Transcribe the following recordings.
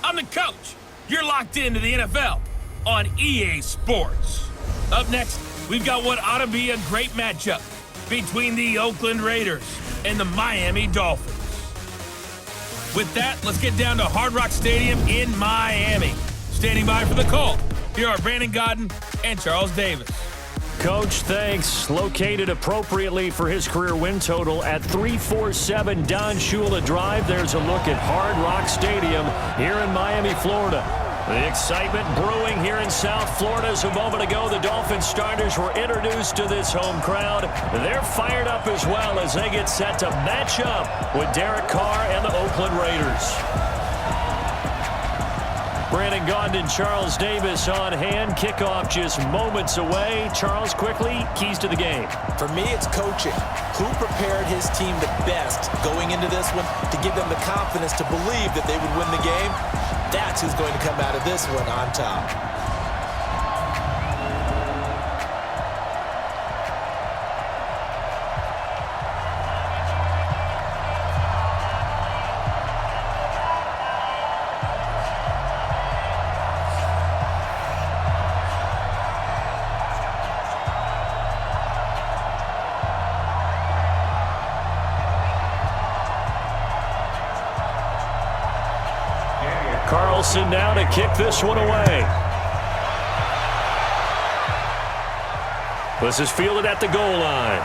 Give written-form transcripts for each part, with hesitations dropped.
I'm the coach. You're locked into the NFL on EA Sports. Up next, we've got what ought to be a great matchup between the Oakland Raiders and the Miami Dolphins. With that, let's get down to Hard Rock Stadium in Miami. Standing by for the call, here are Brandon Godden and Charles Davis. Coach, thanks. Located appropriately for his career win total at 347 Don Shula Drive. There's a look at Hard Rock Stadium here in Miami, Florida. The excitement brewing here in South Florida. As a moment ago, the Dolphins starters were introduced to this home crowd. They're fired up as well as they get set to match up with Derek Carr and the Oakland Raiders. Brandon Gaudin and Charles Davis on hand. Kickoff just moments away. Charles, quickly, keys to the game. For me, it's coaching. Who prepared his team the best going into this one to give them the confidence to believe that they would win the game? That's who's going to come out of this one on top. Carlson now to kick this one away. This is fielded at the goal line.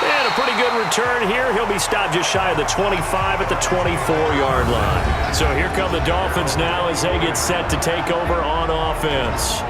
And a pretty good return here. He'll be stopped just shy of the 25 at the 24-yard line. So here come the Dolphins now as they get set to take over on offense.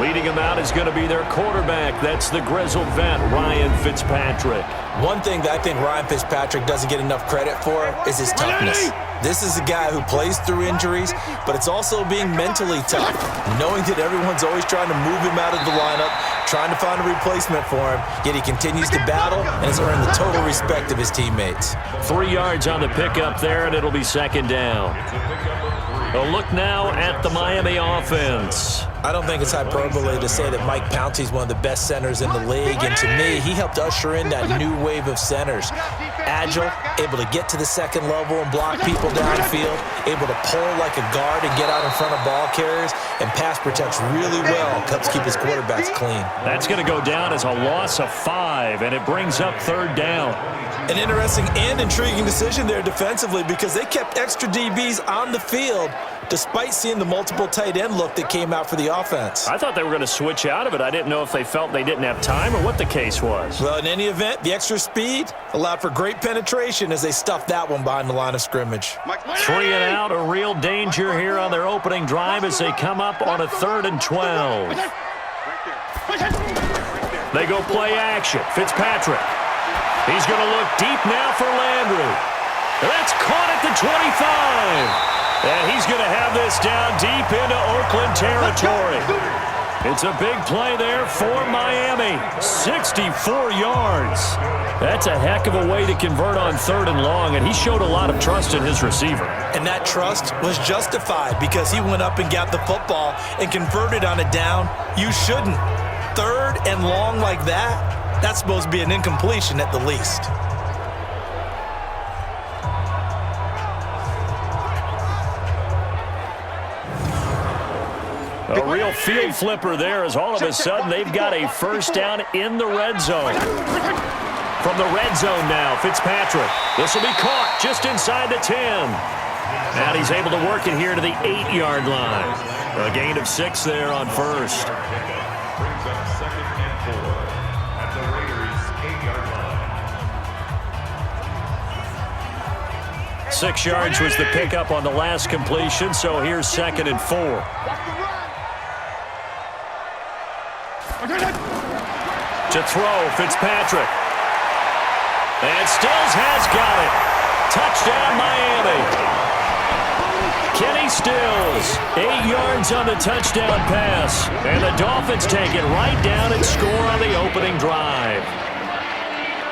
Leading them out is going to be their quarterback. That's the grizzled vet, Ryan Fitzpatrick. One thing that I think Ryan Fitzpatrick doesn't get enough credit for is his toughness. This is a guy who plays through injuries, but it's also being mentally tough, knowing that everyone's always trying to move him out of the lineup, trying to find a replacement for him, yet he continues to battle and has earned the total respect of his teammates. 3 yards on the pickup there, and it'll be second down. A look now at the Miami offense. I don't think it's hyperbole to say that Mike Pouncey's one of the best centers in the league, and to me, he helped usher in that new wave of centers. Agile, able to get to the second level and block people downfield, able to pull like a guard and get out in front of ball carriers, and pass protects really well, helps keep his quarterbacks clean. That's going to go down as a loss of 5, and it brings up third down. An interesting and intriguing decision there defensively because they kept extra DBs on the field despite seeing the multiple tight end look that came out for the offense. I thought they were going to switch out of it. I didn't know if they felt they didn't have time or what the case was. Well, in any event, the extra speed allowed for great penetration as they stuffed that one behind the line of scrimmage. 3 and out, a real danger here on their opening drive as they come up on a 3rd and 12. They go play action. Fitzpatrick. He's going to look deep now for Landry. That's caught at the 25. And he's going to have this down deep into Oakland territory. It's a big play there for Miami. 64 yards. That's a heck of a way to convert on 3rd and long, and he showed a lot of trust in his receiver. And that trust was justified because he went up and got the football and converted on a down. You shouldn't. 3rd and long like that, that's supposed to be an incompletion at the least. A real field flipper there as all of a sudden they've got a first down in the red zone. From the red zone now, Fitzpatrick. This will be caught just inside the 10. And he's able to work it here to the 8-yard line. A gain of 6 there on first. 6 yards was the pickup on the last completion, so here's 2nd and 4. To throw, Fitzpatrick. And Stills has got it. Touchdown, Miami. Kenny Stills, 8 yards on the touchdown pass. And the Dolphins take it right down and score on the opening drive.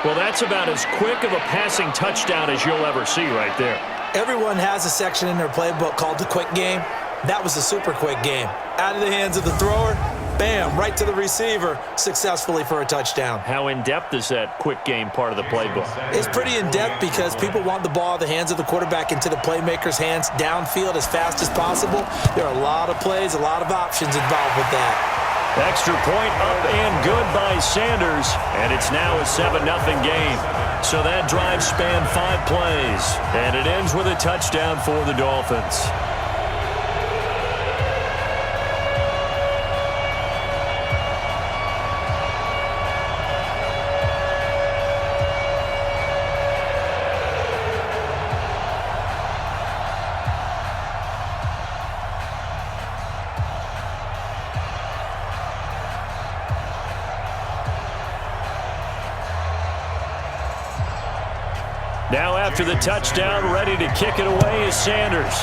Well, that's about as quick of a passing touchdown as you'll ever see right there. Everyone has a section in their playbook called the quick game. That was the super quick game. Out of the hands of the thrower, bam, right to the receiver, successfully for a touchdown. How in-depth is that quick game part of the playbook? It's pretty in-depth because people want the ball out of the hands of the quarterback into the playmaker's hands downfield as fast as possible. There are a lot of plays, a lot of options involved with that. Extra point up and good by Sanders, and it's now a 7-0 game. So that drive spanned 5 plays, and it ends with a touchdown for the Dolphins. Now after the touchdown, ready to kick it away is Sanders.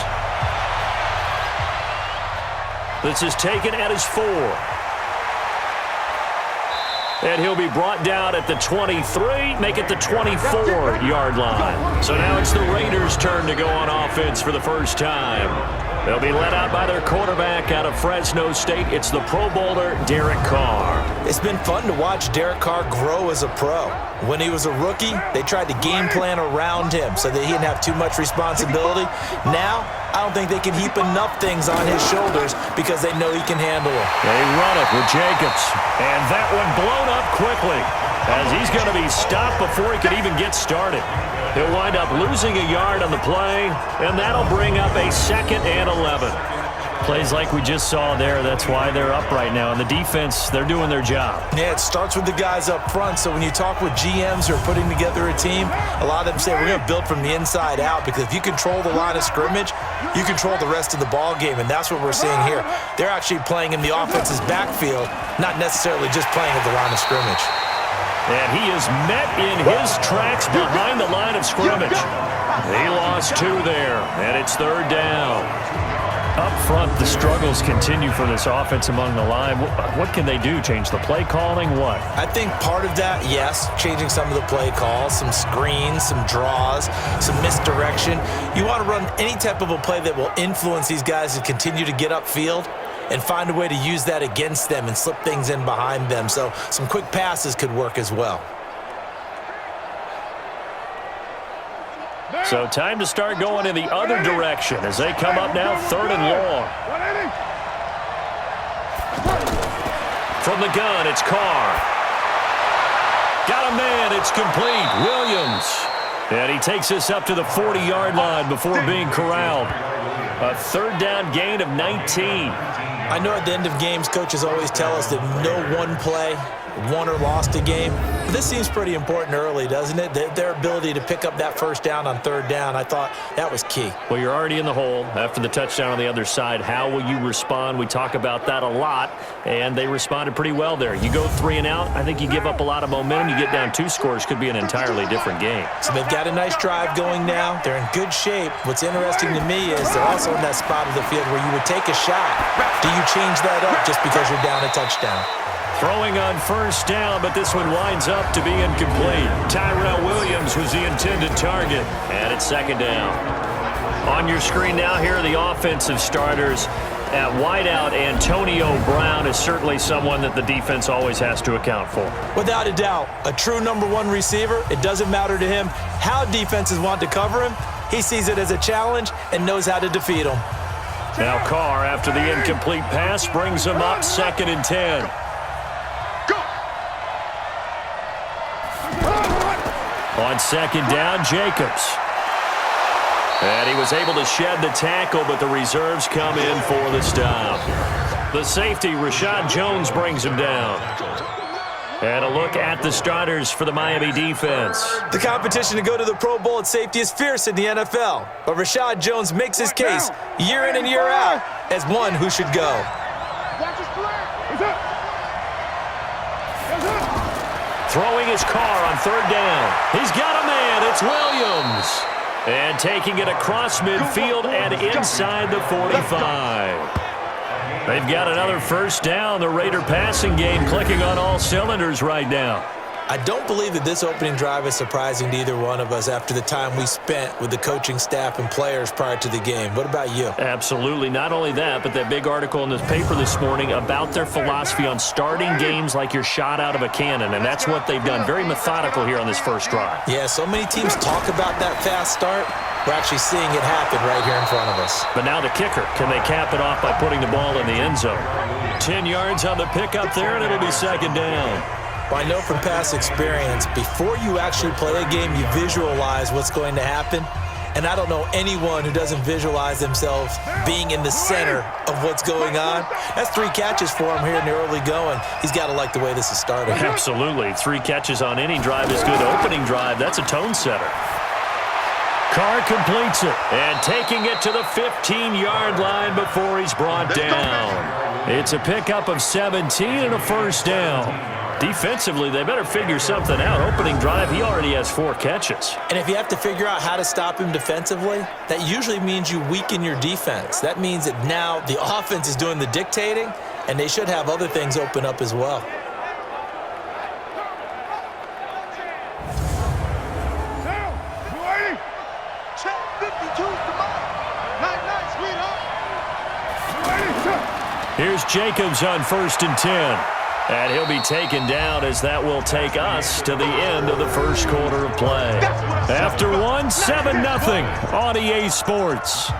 This is taken at his 4. And he'll be brought down at the 23, make it the 24-yard line. So now it's the Raiders' turn to go on offense for the first time. They'll be led out by their quarterback out of Fresno State. It's the Pro Bowler, Derek Carr. It's been fun to watch Derek Carr grow as a pro. When he was a rookie, they tried to game plan around him so that he didn't have too much responsibility. Now, I don't think they can heap enough things on his shoulders because they know he can handle them. They run it with Jacobs. And that one blown up quickly as he's going to be stopped before he could even get started. He'll wind up losing a yard on the play, and that'll bring up a 2nd and 11. Plays like we just saw there, that's why they're up right now. And the defense, they're doing their job. Yeah, it starts with the guys up front. So when you talk with GMs who are putting together a team, a lot of them say we're going to build from the inside out because if you control the line of scrimmage, you control the rest of the ball game, and that's what we're seeing here. They're actually playing in the offense's backfield, not necessarily just playing at the line of scrimmage. And he is met in his tracks behind the line of scrimmage. He lost 2 there, and it's 3rd down. Up front, the struggles continue for this offense among the line. What can they do? Change the play calling? What? I think part of that, yes, changing some of the play calls, some screens, some draws, some misdirection. You want to run any type of a play that will influence these guys to continue to get upfield and find a way to use that against them and slip things in behind them. So some quick passes could work as well. So time to start going in the other direction as they come up now 3rd and long. From the gun, it's Carr. Got a man, it's complete. Williams. And he takes us up to the 40-yard line before being corralled. A 3rd down gain of 19. I know at the end of games, coaches always tell us that no one play won or lost a game. But this seems pretty important early, doesn't it? Their ability to pick up that 1st down on 3rd down, I thought that was key. Well, you're already in the hole after the touchdown on the other side. How will you respond? We talk about that a lot, and they responded pretty well there. You go 3 and out, I think you give up a lot of momentum. You get down 2 scores, could be an entirely different game. So they've got a nice drive going now. They're in good shape. What's interesting to me is they're also in that spot of the field where you would take a shot. Do you change that up just because you're down a touchdown? Throwing on 1st down, but this one winds up to be incomplete. Tyrell Williams was the intended target, and it's 2nd down. On your screen now, here are the offensive starters. At wideout, Antonio Brown is certainly someone that the defense always has to account for. Without a doubt, a true #1 receiver. It doesn't matter to him how defenses want to cover him. He sees it as a challenge and knows how to defeat them. Now Carr, after the incomplete pass, brings him up 2nd and 10. On 2nd down, Jacobs. And he was able to shed the tackle, but the reserves come in for the stop. The safety, Rashad Jones, brings him down. And a look at the starters for the Miami defense. The competition to go to the Pro Bowl at safety is fierce in the NFL, but Rashad Jones makes his case year in and year out as one who should go. Throwing his Carr on 3rd down. He's got a man. It's Williams. And taking it across midfield and inside the 45. They've got another 1st down. The Raider passing game clicking on all cylinders right now. I don't believe that this opening drive is surprising to either one of us after the time we spent with the coaching staff and players prior to the game. What about you? Absolutely. Not only that, but that big article in the paper this morning about their philosophy on starting games like you're shot out of a cannon, and that's what they've done. Very methodical here on this first drive. Yeah, so many teams talk about that fast start. We're actually seeing it happen right here in front of us. But now the kicker. Can they cap it off by putting the ball in the end zone? 10 yards on the pickup there, and it'll be second down. Well, I know from past experience, before you actually play a game, you visualize what's going to happen. And I don't know anyone who doesn't visualize themselves being in the center of what's going on. That's 3 catches for him here in the early going. He's got to like the way this is starting. Absolutely. 3 catches on any drive is good. Opening drive, that's a tone setter. Carr completes it, and taking it to the 15-yard line before he's brought down. It's a pickup of 17 and a first down. Defensively, they better figure something out. Opening drive, he already has 4 catches. And if you have to figure out how to stop him defensively, that usually means you weaken your defense. That means that now the offense is doing the dictating, and they should have other things open up as well. Here's Jacobs on 1st and 10. And he'll be taken down as that will take us to the end of the first quarter of play. After one, 7-0 on EA Sports.